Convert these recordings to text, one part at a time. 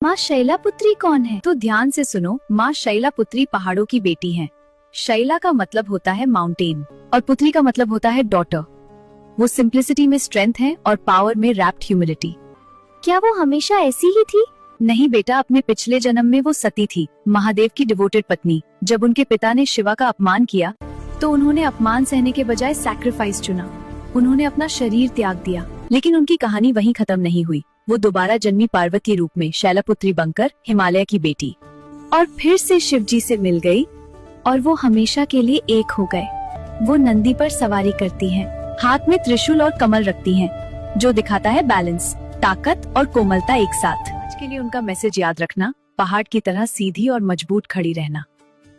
माँ शैलापुत्री कौन है? तो ध्यान से सुनो, माँ शैलापुत्री पहाड़ों की बेटी हैं। शैला का मतलब होता है माउंटेन और पुत्री का मतलब होता है डॉटर। वो सिंप्लिसिटी में स्ट्रेंथ है और पावर में रैप्ड ह्यूमिलिटी। क्या वो हमेशा ऐसी ही थी? नहीं बेटा, अपने पिछले जन्म में वो सती थी, महादेव की डिवोटेड पत्नी। जब उनके पिता ने शिवा का अपमान किया तो उन्होंने अपमान सहने के बजाय सैक्रिफाइस चुना। उन्होंने अपना शरीर त्याग दिया। लेकिन उनकी कहानी वहीं खत्म नहीं हुई। वो दोबारा जन्मी पार्वती रूप में शैलपुत्री बनकर हिमालय की बेटी और फिर से शिव जी से मिल गई और वो हमेशा के लिए एक हो गए। वो नंदी पर सवारी करती हैं, हाथ में त्रिशूल और कमल रखती हैं, जो दिखाता है बैलेंस, ताकत और कोमलता एक साथ। आज के लिए उनका मैसेज याद रखना, पहाड़ की तरह सीधी और मजबूत खड़ी रहना।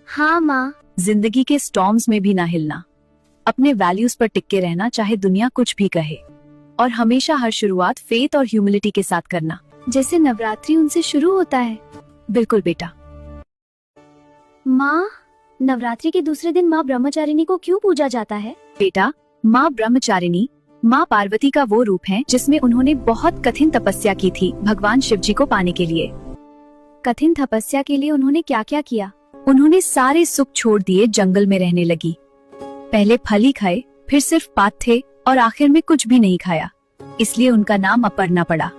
हाँ माँ। जिंदगी के स्टॉर्म्स में भी ना हिलना, अपने वैल्यूज पर टिके रहना चाहे दुनिया कुछ भी कहे, और हमेशा हर शुरुआत फेथ और ह्यूमिलिटी के साथ करना, जैसे नवरात्रि उनसे शुरू होता है। बिल्कुल बेटा। माँ, नवरात्रि के दूसरे दिन माँ ब्रह्मचारिणी को क्यों पूजा जाता है? बेटा, माँ ब्रह्मचारिणी माँ पार्वती का वो रूप है जिसमें उन्होंने बहुत कठिन तपस्या की थी भगवान शिव जी को पाने के लिए। कठिन तपस्या के लिए उन्होंने क्या क्या किया? उन्होंने सारे सुख छोड़ दिए, जंगल में रहने लगी। पहले फल ही खाए, फिर सिर्फ पात थे और आखिर में कुछ भी नहीं खाया। इसलिए उनका नाम अपर्णा पड़ा।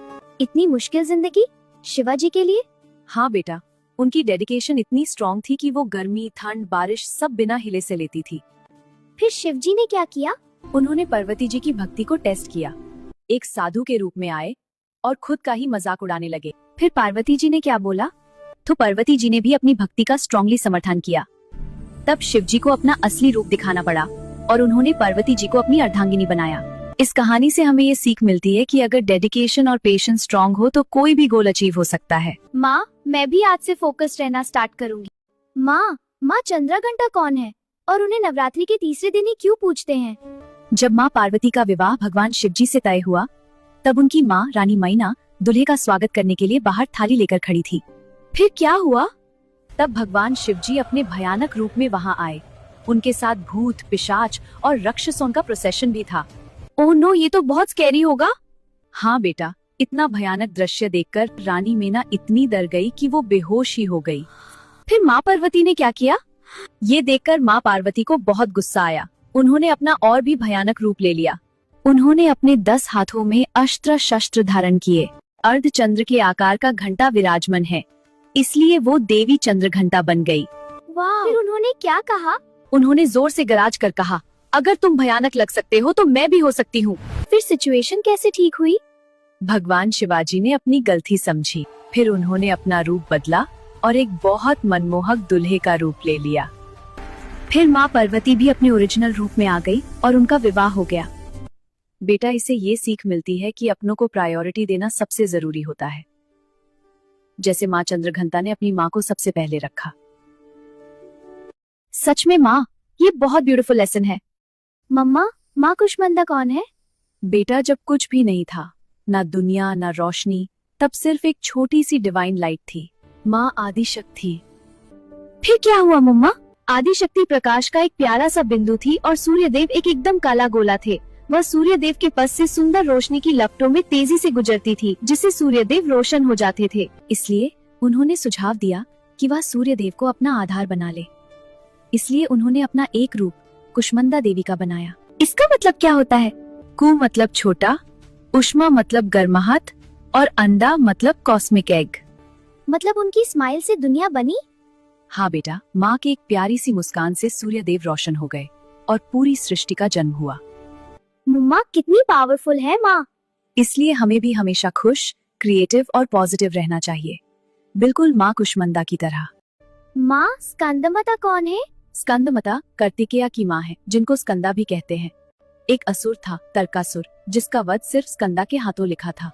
इतनी मुश्किल जिंदगी शिवाजी के लिए? हाँ बेटा, उनकी डेडिकेशन इतनी स्ट्रॉन्ग थी कि वो गर्मी, ठंड, बारिश सब बिना हिले से लेती थी। फिर शिवजी ने क्या किया? उन्होंने पार्वती जी की भक्ति को टेस्ट किया। एक साधु के रूप में आए और खुद का ही मजाक उड़ाने लगे। फिर पार्वती जी ने क्या बोला? तो पार्वती जी ने भी अपनी भक्ति का स्ट्रांगली समर्थन किया। तब शिव जी को अपना असली रूप दिखाना पड़ा और उन्होंने पार्वती जी को अपनी अर्धांगिनी बनाया। इस कहानी से हमें ये सीख मिलती है कि अगर डेडिकेशन और पेशेंस स्ट्रांग हो तो कोई भी गोल अचीव हो सकता है। माँ, मैं भी आज से फोकस्ड रहना स्टार्ट करूंगी। माँ चंद्रघंटा कौन है और उन्हें नवरात्रि के तीसरे दिन ही क्यों पूजते हैं? जब माँ पार्वती का विवाह भगवान शिव जी से तय हुआ, तब उनकी माँ रानी मैना दूल्हे का स्वागत करने के लिए बाहर थाली लेकर खड़ी थी। फिर क्या हुआ? तब भगवान शिव जी अपने भयानक रूप में वहाँ आए। उनके साथ भूत, पिशाच और राक्षसों का प्रोसेशन भी था। ओह नो, ये तो बहुत स्कैरी होगा। हाँ बेटा, इतना भयानक दृश्य देखकर रानी मैना इतनी डर गई कि वो बेहोश ही हो गई। फिर माँ पार्वती ने क्या किया? ये देखकर माँ पार्वती को बहुत गुस्सा आया। उन्होंने अपना और भी भयानक रूप ले लिया। उन्होंने अपने 10 हाथों में अस्त्र शस्त्र धारण किए। अर्धचंद्र के आकार का घंटा विराजमान है, इसलिए वो देवी चंद्रघंटा बन गई। वाह! फिर उन्होंने क्या कहा? उन्होंने जोर से गरज कर कहा, अगर तुम भयानक लग सकते हो तो मैं भी हो सकती हूँ। फिर सिचुएशन कैसे ठीक हुई? भगवान शिवाजी ने अपनी गलती समझी। फिर उन्होंने अपना रूप बदला और एक बहुत मनमोहक दुल्हे का रूप ले लिया। फिर माँ पार्वती भी अपने ओरिजिनल रूप में आ गई और उनका विवाह हो गया। बेटा, इसे ये सीख मिलती है कि अपनों को प्रायोरिटी देना सबसे जरूरी होता है। जैसे माँ चंद्रघंटा ने अपनी माँ को सबसे पहले रखा। सच में माँ, ये बहुत ब्यूटीफुल लेसन है। मम्मा, माँ कुष्मांडा कौन है? बेटा, जब कुछ भी नहीं था, ना दुनिया ना रोशनी, तब सिर्फ एक छोटी सी डिवाइन लाइट थी। माँ आदिशक्ति। फिर क्या हुआ मम्मा? आदिशक्ति प्रकाश का एक प्यारा सा बिंदु थी और सूर्यदेव एक एकदम काला गोला थे। वह सूर्यदेव के पास से सुंदर रोशनी की लपटों में तेजी से गुजरती थी, जिससे सूर्यदेव रोशन हो जाते थे। इसलिए उन्होंने सुझाव दिया कि वह सूर्यदेव को अपना आधार बना ले। इसलिए उन्होंने अपना एक रूप कुष्मांडा देवी का बनाया। इसका मतलब क्या होता है? कु मतलब छोटा, उष्मा मतलब गर्माहट और अंडा मतलब कॉस्मिक एग। मतलब उनकी स्माइल से दुनिया बनी? हाँ बेटा, माँ की एक प्यारी सी मुस्कान से सूर्यदेव रोशन हो गए और पूरी सृष्टि का जन्म हुआ। मम्मा, कितनी पावरफुल है माँ। इसलिए हमें भी हमेशा खुश, क्रिएटिव और पॉजिटिव रहना चाहिए, बिल्कुल माँ कुष्मांडा की तरह। माँ, स्कंदमाता कौन है? स्कंदमाता कार्तिकेय की माँ है, जिनको स्कंदा भी कहते हैं। एक असुर था, तारकासुर, जिसका वध सिर्फ स्कंदा के हाथों लिखा था।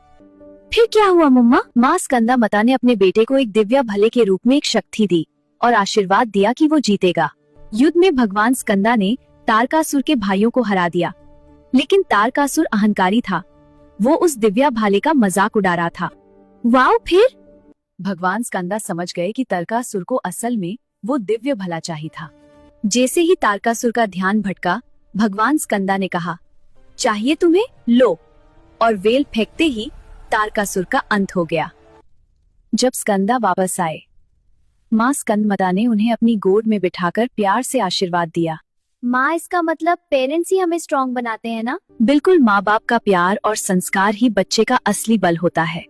फिर क्या हुआ मम्मा? माँ स्कंदमाता ने अपने बेटे को एक दिव्य भले के रूप में एक शक्ति दी और आशीर्वाद दिया कि वो जीतेगा। युद्ध में भगवान स्कंदा ने तारकासुर के भाइयों को हरा दिया, लेकिन तारकासुर अहंकारी था। वो उस दिव्या भाले का मजाक उड़ा रहा था। वाओ! फिर भगवान स्कंदा समझ गए कि तारकासुर को असल में वो दिव्य भला चाहिए था। जैसे ही तारकासुर का ध्यान भटका, भगवान स्कंदा ने कहा, चाहिए तुम्हें, लो, और वेल फेंकते ही तारकासुर का अंत हो गया। जब स्कंदा वापस आए, माँ स्कंदमाता ने उन्हें अपनी गोद में बिठाकर प्यार से आशीर्वाद दिया। माँ, इसका मतलब पेरेंट्स ही हमें स्ट्रॉन्ग बनाते हैं ना? बिल्कुल, माँ बाप का प्यार और संस्कार ही बच्चे का असली बल होता है।